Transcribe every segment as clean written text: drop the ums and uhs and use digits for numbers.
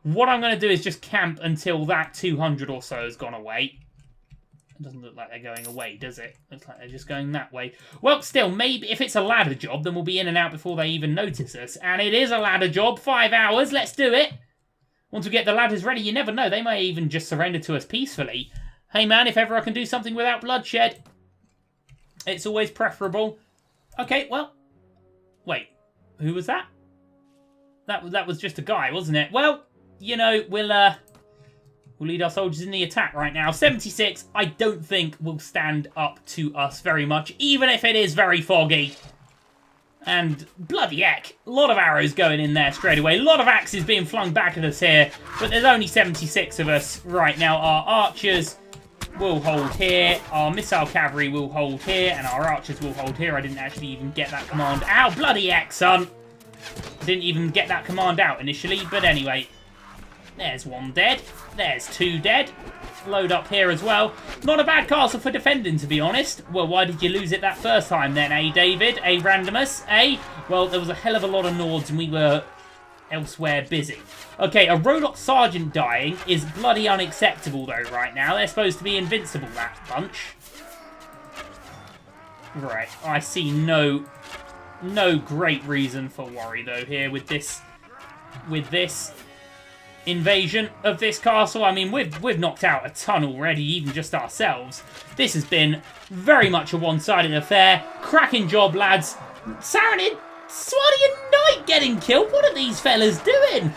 What I'm going to do is just camp until that 200 or so has gone away. It doesn't look like they're going away, does it? Looks like they're just going that way. Well, still, maybe if it's a ladder job, then we'll be in and out before they even notice us. And it is a ladder job. 5 hours. Let's do it. Once we get the ladders ready, you never know. They may even just surrender to us peacefully. Hey, man, if ever I can do something without bloodshed, it's always preferable. Okay, well. Wait. Who was that? That was just a guy, wasn't it? Well, you know, we'll lead our soldiers in the attack right now. 76, I don't think will stand up to us very much, even if it is very foggy. And bloody heck, a lot of arrows going in there straight away. A lot of axes being flung back at us here. But there's only 76 of us right now. Our archers will hold here. Our missile cavalry will hold here. And our archers will hold here. I didn't actually even get that command out. Bloody heck, son. Didn't even get that command out initially. But anyway, there's 1 dead. There's 2 dead. Load up here as well. Not a bad castle for defending, to be honest. Well, why did you lose it that first time then, eh, David? Eh, Randomus? Eh? Well, there was a hell of a lot of Nords and we were elsewhere busy. Okay, a Rodok Sergeant dying is bloody unacceptable, though, right now. They're supposed to be invincible, that bunch. Right, I see no great reason for worry, though, here with this invasion of this castle. I mean, we've knocked out a ton already, even just ourselves. This has been very much a one-sided affair. Cracking job, lads. Saranid, Swadian Knight getting killed. What are these fellas doing?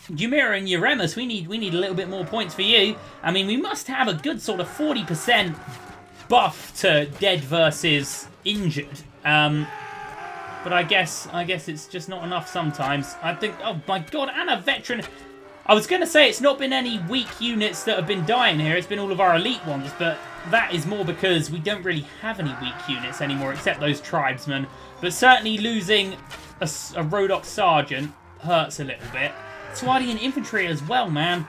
Jumira and Uremus, we need a little bit more points for you. I mean, we must have a good sort of 40% buff to dead versus injured. But I guess it's just not enough sometimes. I think, oh my god, and a veteran. I was going to say it's not been any weak units that have been dying here. It's been all of our elite ones, but that is more because we don't really have any weak units anymore, except those tribesmen. But certainly losing a Rodok Sergeant hurts a little bit. Swadian infantry as well, man.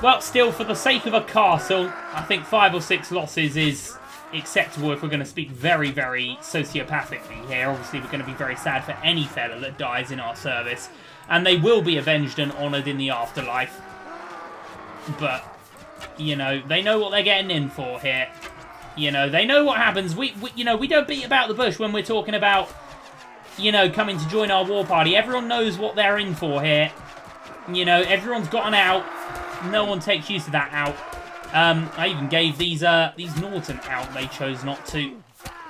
Well, still, for the sake of a castle, I think 5 or 6 losses is acceptable if we're going to speak very, very sociopathically here. Obviously, we're going to be very sad for any fella that dies in our service. And they will be avenged and honoured in the afterlife. But, you know, they know what they're getting in for here. You know, they know what happens. We don't beat about the bush when we're talking about, you know, coming to join our war party. Everyone knows what they're in for here. You know, everyone's got an out. No one takes use of that out. I even gave these Norton out. They chose not to.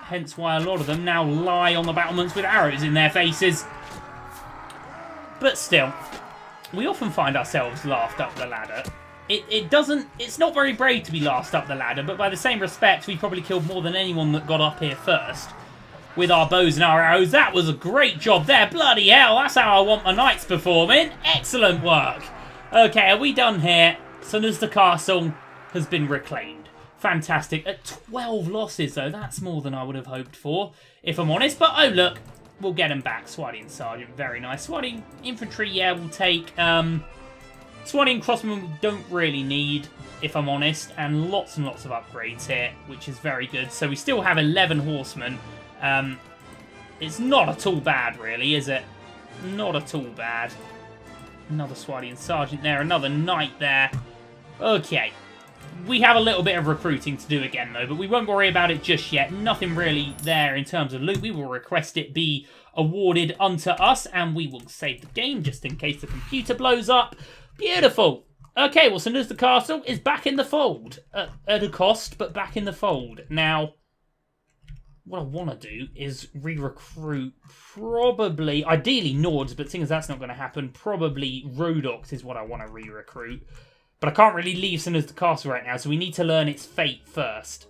Hence why a lot of them now lie on the battlements with arrows in their faces. But still, we often find ourselves laughed up the ladder. It's not very brave to be last up the ladder, but by the same respect, we probably killed more than anyone that got up here first. With our bows and our arrows. That was a great job there. Bloody hell, that's how I want my knights performing. Excellent work. Okay, are we done here? Sunster Castle has been reclaimed. Fantastic. At 12 losses, though, that's more than I would have hoped for, if I'm honest. But, oh, look, we'll get them back. Swadian Sergeant, very nice. Swadian Infantry, yeah, we'll take. Swadian Crossmen we don't really need, if I'm honest. And lots of upgrades here, which is very good. So we still have 11 horsemen. It's not at all bad, really, is it? Not at all bad. Another Swadian Sergeant there, another Knight there. Okay. We have a little bit of recruiting to do again, though, but we won't worry about it just yet. Nothing really there in terms of loot. We will request it be awarded unto us, and we will save the game just in case the computer blows up. Beautiful. Okay, well, Sunster Castle is back in the fold. At a cost, but back in the fold. Now, what I want to do is re-recruit probably, ideally Nords, but seeing as that's not going to happen, probably Rodoks is what I want to re-recruit. But I can't really leave Sunster Castle right now, so we need to learn its fate first.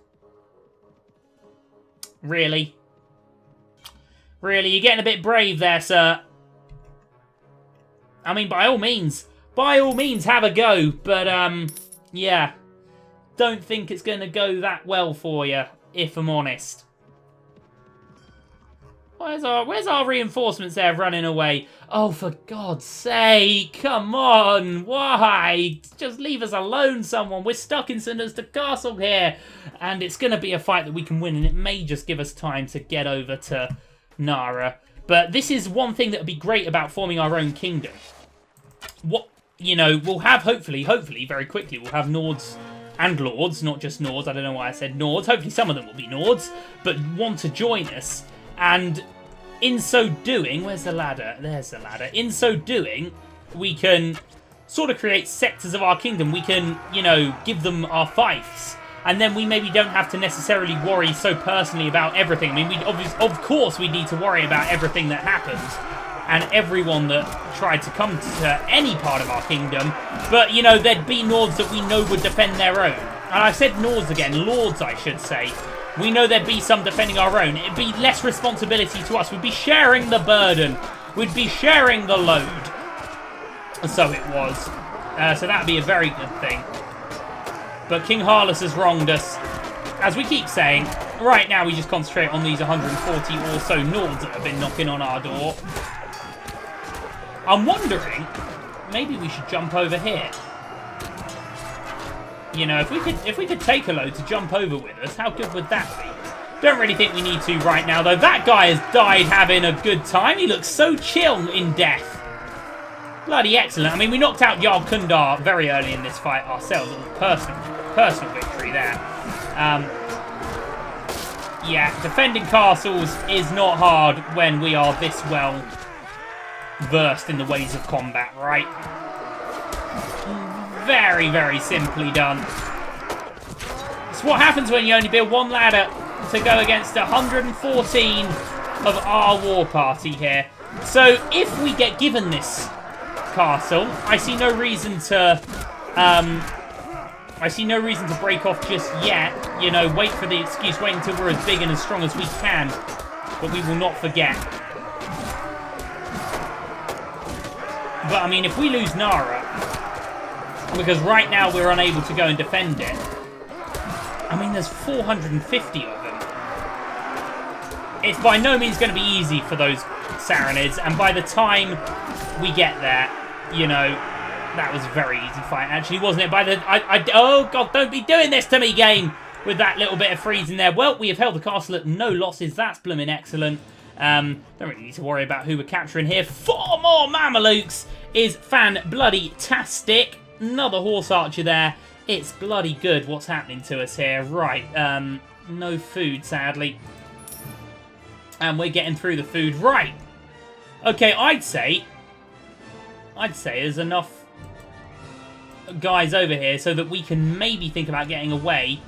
Really? Really? You're getting a bit brave there, sir. I mean, by all means, have a go. But, yeah. Don't think it's going to go that well for you, if I'm honest. Where's our reinforcements there running away? Oh, for God's sake, come on, why? Just leave us alone, someone. We're stuck in Sunster Castle here. And it's going to be a fight that we can win, and it may just give us time to get over to Nara. But this is one thing that would be great about forming our own kingdom. you know, we'll have, hopefully, very quickly, we'll have Nords and Lords, not just Nords. I don't know why I said Nords. Hopefully some of them will be Nords, but want to join us. And in so doing, where's the ladder? There's the ladder. In so doing, we can sort of create sectors of our kingdom. We can, you know, give them our fiefs. And then we maybe don't have to necessarily worry so personally about everything. I mean, of course we need to worry about everything that happens and everyone that tried to come to any part of our kingdom. But, you know, there'd be Nords that we know would defend their own. And I said Nords again, Lords I should say. We know there'd be some defending our own. It'd be less responsibility to us. We'd be sharing the burden. We'd be sharing the load. So it was. So that'd be a very good thing. But King Harless has wronged us. As we keep saying, right now we just concentrate on these 140 or so Nords that have been knocking on our door. I'm wondering, maybe we should jump over here. You know, if we could take a load to jump over with us, how good would that be? Don't really think we need to right now, though. That guy has died having a good time. He looks so chill in death. Bloody excellent. I mean, we knocked out Jarl Kundar very early in this fight ourselves. It was personal victory there. Yeah, defending castles is not hard when we are this well versed in the ways of combat, right? Very, very simply done. It's what happens when you only build one ladder to go against 114 of our war party here. So if we get given this castle, I see no reason to break off just yet. You know, wait for the excuse, wait until we're as big and as strong as we can. But we will not forget. But I mean, if we lose Nara, because right now we're unable to go and defend it. I mean, there's 450 of them. It's by no means going to be easy for those Saronids, and by the time we get there, you know, that was a very easy fight, actually, wasn't it? Oh, God, don't be doing this to me, game, with that little bit of freezing there. Well, we have held the castle at no losses. That's blooming excellent. Don't really need to worry about who we're capturing here. 4 more Mamelukes is fan-bloody-tastic. Another horse archer there. It's bloody good what's happening to us here. Right, no food, sadly. And we're getting through the food. Right. Okay, I'd say there's enough guys over here so that we can maybe think about getting away.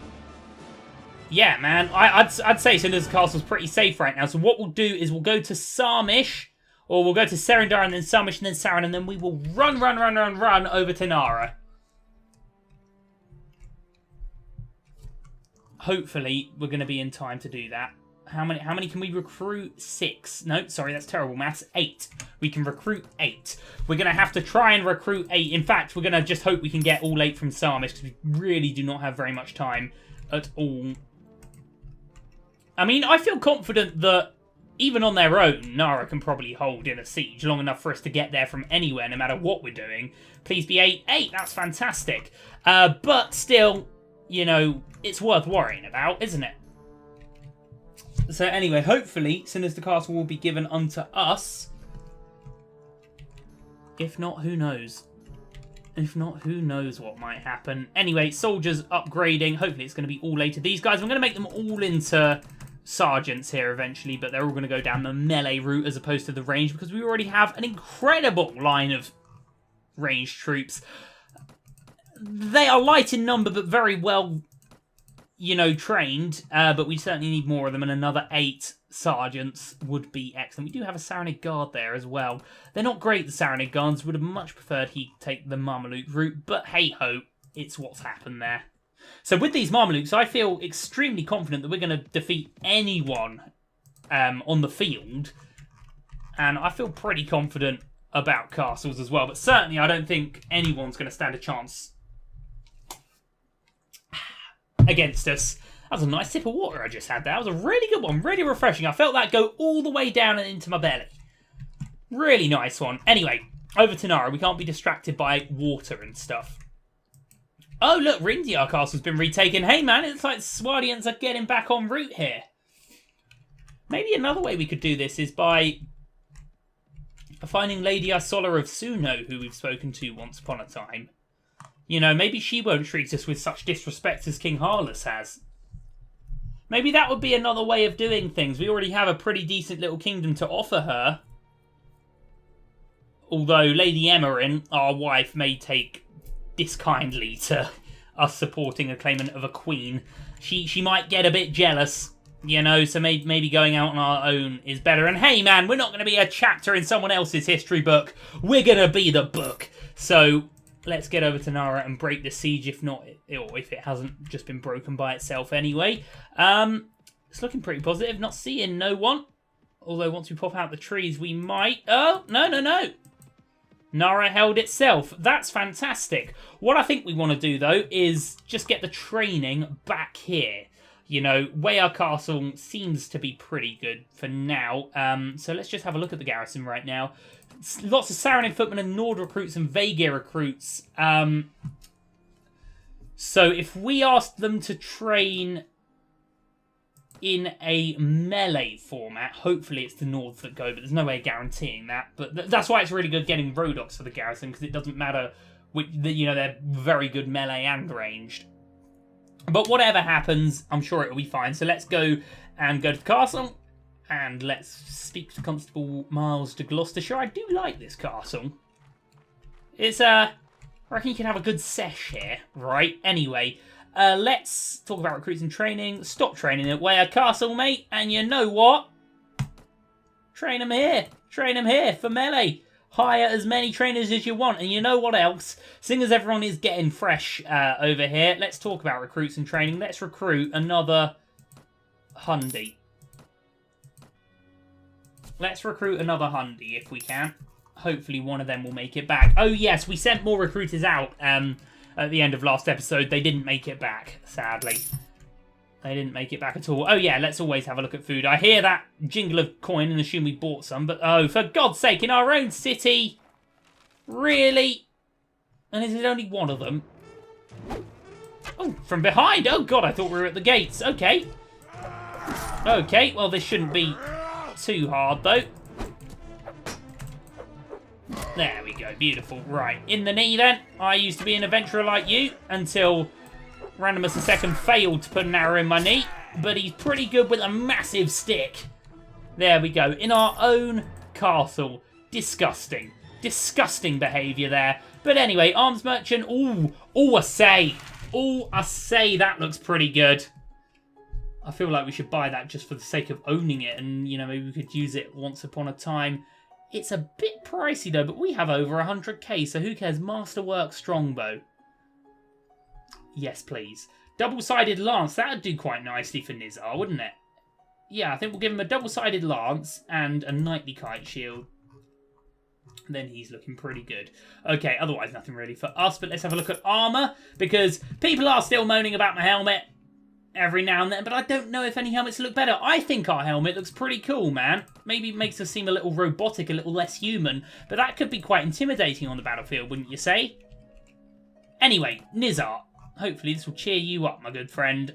Yeah, man. I'd say Sinda's Castle's pretty safe right now. So what we'll do is we'll go to Sarmish, or we'll go to Serendar and then Sarmish and then Saran, and then we will run over to Nara. Hopefully, we're going to be in time to do that. How many can we recruit? 6. No, sorry, that's terrible maths. 8. We can recruit 8. We're going to have to try and recruit 8. In fact, we're going to just hope we can get all 8 from Sarmish, because we really do not have very much time at all. I mean, I feel confident that even on their own, Nara can probably hold in a siege long enough for us to get there from anywhere, no matter what we're doing. Please be 8. 8, that's fantastic. But still, you know, it's worth worrying about, isn't it? So anyway, hopefully, Sinister Castle will be given unto us. If not, who knows? If not, who knows what might happen. Anyway, soldiers upgrading. Hopefully it's going to be all later. These guys, I'm going to make them all into sergeants here eventually, but they're all going to go down the melee route as opposed to the range, because we already have an incredible line of ranged troops. They are light in number, but very well, you know, trained, but we certainly need more of them, and another 8 sergeants would be excellent. We do have a Saranid Guard there as well. They're not great, the Saranid Guards. Would have much preferred he take the Mameluke route, but hey-ho, it's what's happened there. So with these Mamelukes, I feel extremely confident that we're going to defeat anyone on the field, and I feel pretty confident about castles as well, but certainly I don't think anyone's going to stand a chance against us. That was a nice sip of water I just had there. That was a really good one, really refreshing. I felt that go all the way down and into my belly. Really nice one. Anyway, over to Nara. We can't be distracted by water and stuff. Oh, look, Rindiar Castle's been retaken. Hey, man, it's like Swardians are getting back en route here. Maybe another way we could do this is by Finding Lady Isola of Suno, who we've spoken to once upon a time. You know, maybe she won't treat us with such disrespect as King Harless has. Maybe that would be another way of doing things. We already have a pretty decent little kingdom to offer her. Although Lady Emmerin, our wife, may take diskindly to us supporting a claimant of a queen. She might get a bit jealous, you know, so maybe going out on our own is better. And hey man, we're not going to be a chapter in someone else's history book. We're going to be the book. So let's get over to Nara and break the siege, if not, or if it hasn't just been broken by itself anyway. It's looking pretty positive. Not seeing no one. Although once we pop out the trees, we might... Oh, no. Nara held itself. That's fantastic. What I think we want to do, though, is just get the training back here. You know, Weyar Castle seems to be pretty good for now. So let's just have a look at the garrison right now. Lots of Saarinen footmen and Nord recruits and Vaegir recruits. So if we asked them to train in a melee format, hopefully it's the Nords that go, but there's no way of guaranteeing that. But that's why it's really good getting Rhodoks for the garrison, because it doesn't matter, you know, they're very good melee and ranged. But whatever happens, I'm sure it'll be fine. So let's go to the castle, and let's speak to Constable Miles de Gloucestershire. I do like this castle. It's, I reckon you can have a good sesh here, right? Anyway, let's talk about recruits and training. Stop training at Weyar Castle, mate. And you know what? Train them here. Train them here for melee. Hire as many trainers as you want. And you know what else? Seeing as everyone is getting fresh over here, let's talk about recruits and training. Let's recruit another Hundi. Let's recruit another Hundi if we can. Hopefully one of them will make it back. Oh yes, we sent more recruiters out at the end of last episode. They didn't make it back, sadly. They didn't make it back at all. Oh yeah, let's always have a look at food. I hear that jingle of coin and assume we bought some, but oh, for God's sake, in our own city? Really? And is it only one of them? Oh, from behind? Oh God, I thought we were at the gates. Okay. Okay, well this shouldn't be too hard though. There we go, beautiful. Right, in the knee then. I used to be an adventurer like you until Randomus II failed to put an arrow in my knee, but he's pretty good with a massive stick. There we go, in our own castle. Disgusting. Disgusting behaviour there. But anyway, arms merchant, ooh, a say. Ooh, a say, that looks pretty good. I feel like we should buy that just for the sake of owning it, and, you know, maybe we could use it once upon a time. It's a bit pricey, though, but we have over 100k, so who cares? Masterwork Strongbow. Yes, please. Double-sided lance. That would do quite nicely for Nizar, wouldn't it? Yeah, I think we'll give him a double-sided lance and a knightly kite shield. Then he's looking pretty good. Okay, otherwise nothing really for us, but let's have a look at armour, because people are still moaning about my helmet every now and then, but I don't know if any helmets look better. I think our helmet looks pretty cool, man. Maybe it makes us seem a little robotic, a little less human, but that could be quite intimidating on the battlefield, wouldn't you say? Anyway, Nizar, hopefully this will cheer you up, my good friend.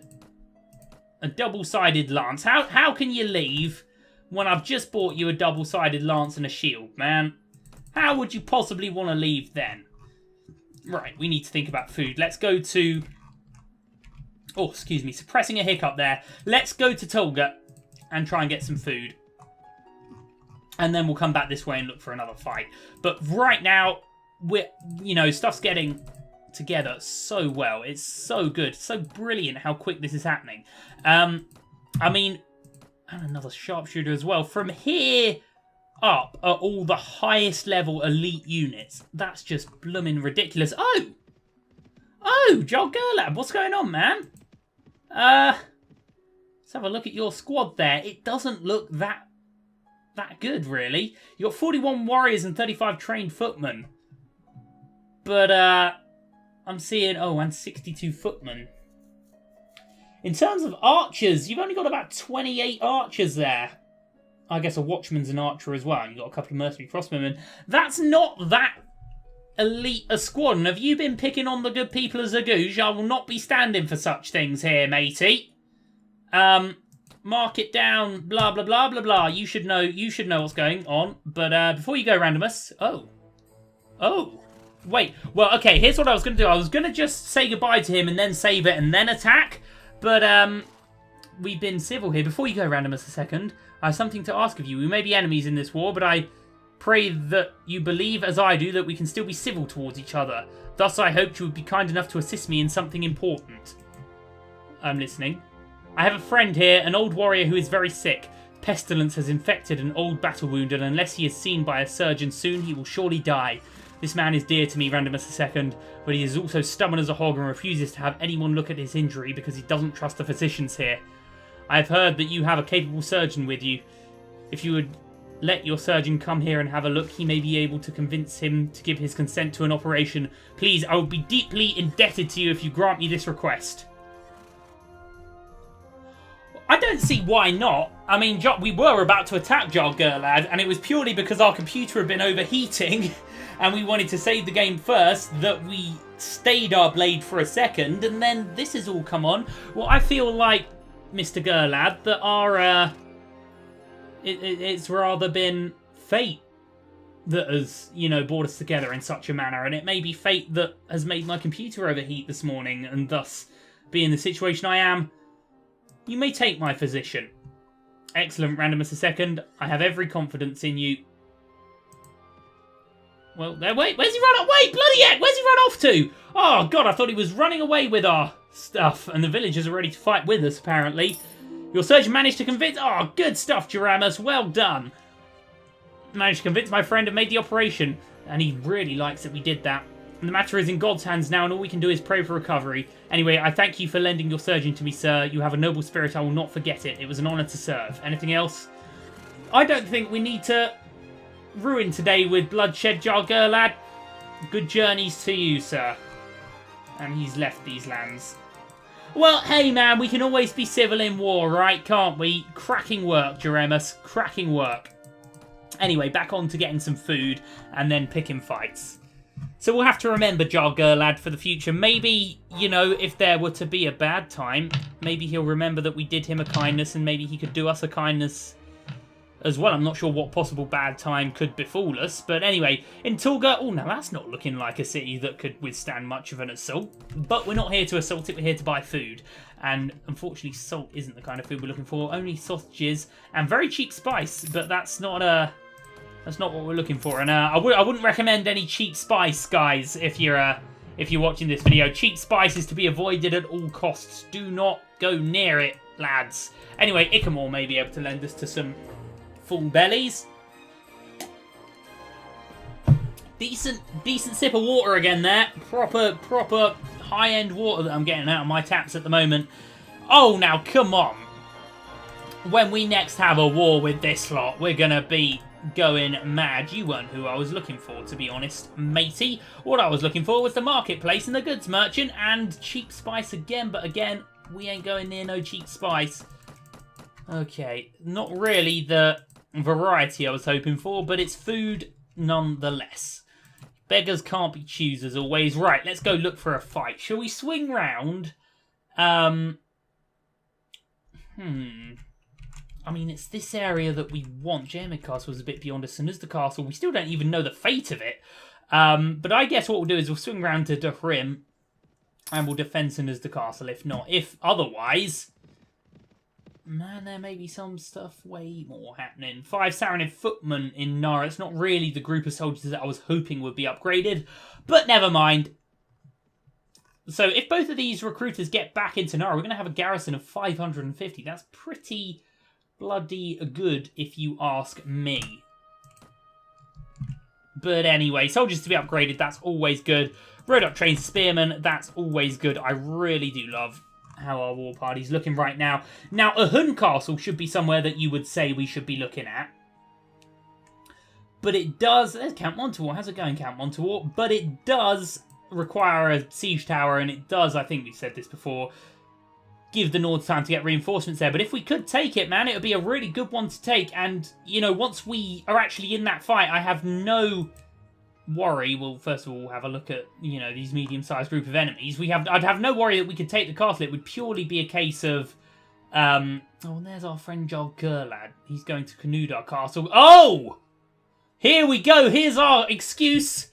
A double-sided lance. How can you leave when I've just bought you a double-sided lance and a shield, man? How would you possibly want to leave then? Right, we need to think about food. Let's go to... Oh, excuse me, suppressing a hiccup there. Let's go to Tolga and try and get some food. And then we'll come back this way and look for another fight. But right now, stuff's getting together so well. It's so good, so brilliant how quick this is happening. I mean, and another sharpshooter as well. From here up are all the highest level elite units. That's just blooming ridiculous. Oh, Joel Gerlab, what's going on, man? Let's have a look at your squad there. It doesn't look that good, really. You got 41 warriors and 35 trained footmen. But, I'm seeing, and 62 footmen. In terms of archers, you've only got about 28 archers there. I guess a watchman's an archer as well. And you've got a couple of mercenary crossbowmen. That's not that elite a squad. Have you been picking on the good people of Zagouge? I will not be standing for such things here, matey. mark it down, blah, blah, blah, blah, blah. You should know what's going on. But before you go, Randomus... Oh. Wait. Well, okay, here's what I was going to do. I was going to just say goodbye to him and then save it and then attack. But, we've been civil here. Before you go, Randomus, a second, I have something to ask of you. We may be enemies in this war, but I pray that you believe, as I do, that we can still be civil towards each other. Thus, I hoped you would be kind enough to assist me in something important. I'm listening. I have a friend here, an old warrior who is very sick. Pestilence has infected an old battle wound, and unless he is seen by a surgeon soon, he will surely die. This man is dear to me, Randomus II, but he is also stubborn as a hog and refuses to have anyone look at his injury because he doesn't trust the physicians here. I have heard that you have a capable surgeon with you. If you would let your surgeon come here and have a look, he may be able to convince him to give his consent to an operation. Please, I will be deeply indebted to you if you grant me this request. I don't see why not. I mean, we were about to attack Jar Gurlad, and it was purely because our computer had been overheating, and we wanted to save the game first, that we stayed our blade for a second, and then this has all come on. Well, I feel like, Mr. Gurlad, that our, it's rather been fate that has, you know, brought us together in such a manner, and it may be fate that has made my computer overheat this morning, and thus be in the situation I am. You may take my physician. Excellent, Randomus II. I have every confidence in you. Well, wait, where's he run off? Wait, bloody heck, where's he run off to? Oh, God, I thought he was running away with our stuff, and the villagers are ready to fight with us, apparently. Your surgeon managed to convince... Oh, good stuff, Jaramus, well done. Managed to convince my friend and made the operation, and he really likes that we did that. The matter is in God's hands now, and all we can do is pray for recovery. Anyway, I thank you for lending your surgeon to me, sir. You have a noble spirit. I will not forget it. It was an honour to serve. Anything else? I don't think we need to ruin today with bloodshed, Jar Gurlad. Good journeys to you, sir. And he's left these lands. Well, hey, man, we can always be civil in war, right? Can't we? Cracking work, Jeremus. Cracking work. Anyway, back on to getting some food and then picking fights. So we'll have to remember Jar Gurlad for the future. Maybe, you know, if there were to be a bad time, maybe he'll remember that we did him a kindness and maybe he could do us a kindness as well. I'm not sure what possible bad time could befall us. But anyway, in Tulga... Oh, now that's not looking like a city that could withstand much of an assault. But we're not here to assault it. We're here to buy food. And unfortunately, salt isn't the kind of food we're looking for. Only sausages and very cheap spice. But that's not That's not what we're looking for, and I wouldn't recommend any cheap spice, guys. If you're watching this video, cheap spice is to be avoided at all costs. Do not go near it, lads. Anyway, Icamore may be able to lend us to some full bellies. Decent sip of water again there. Proper high-end water that I'm getting out of my taps at the moment. Oh, now come on. When we next have a war with this lot, we're gonna be going mad. You weren't who I was looking for, to be honest, matey. What I was looking for was the marketplace and the goods merchant and cheap spice again, but again, we ain't going near no cheap spice. Okay, not really the variety I was hoping for, but it's food nonetheless. Beggars can't be choosers always. Right, let's go look for a fight. Shall we swing round? I mean, it's this area that we want. Jermid Castle was a bit beyond us. Sanuzda Castle, we still don't even know the fate of it. But I guess what we'll do is we'll swing round to Dahrim and we'll defend Sanuzda Castle if not. If otherwise, man, there may be some stuff way more happening. 5 Saranid footmen in Nara. It's not really the group of soldiers that I was hoping would be upgraded, but never mind. So if both of these recruiters get back into Nara, we're going to have a garrison of 550. That's pretty bloody good, if you ask me. But anyway, soldiers to be upgraded, that's always good. Rode up trained spearmen, that's always good. I really do love how our war party's looking right now. Now, Ahun Castle should be somewhere that you would say we should be looking at. But it does... There's Count Montawar. How's it going, Count Montawar? But it does require a siege tower, and it does, I think we've said this before, give the Nords time to get reinforcements there. But if we could take it, man, it would be a really good one to take. And, you know, once we are actually in that fight, I have no worry. Well, first of all, we'll have a look at, you know, these medium-sized group of enemies. I'd have no worry that we could take the castle. It would purely be a case of Oh, and there's our friend Joel Gerlad. He's going to Canudar Castle. Oh! Here we go. Here's our excuse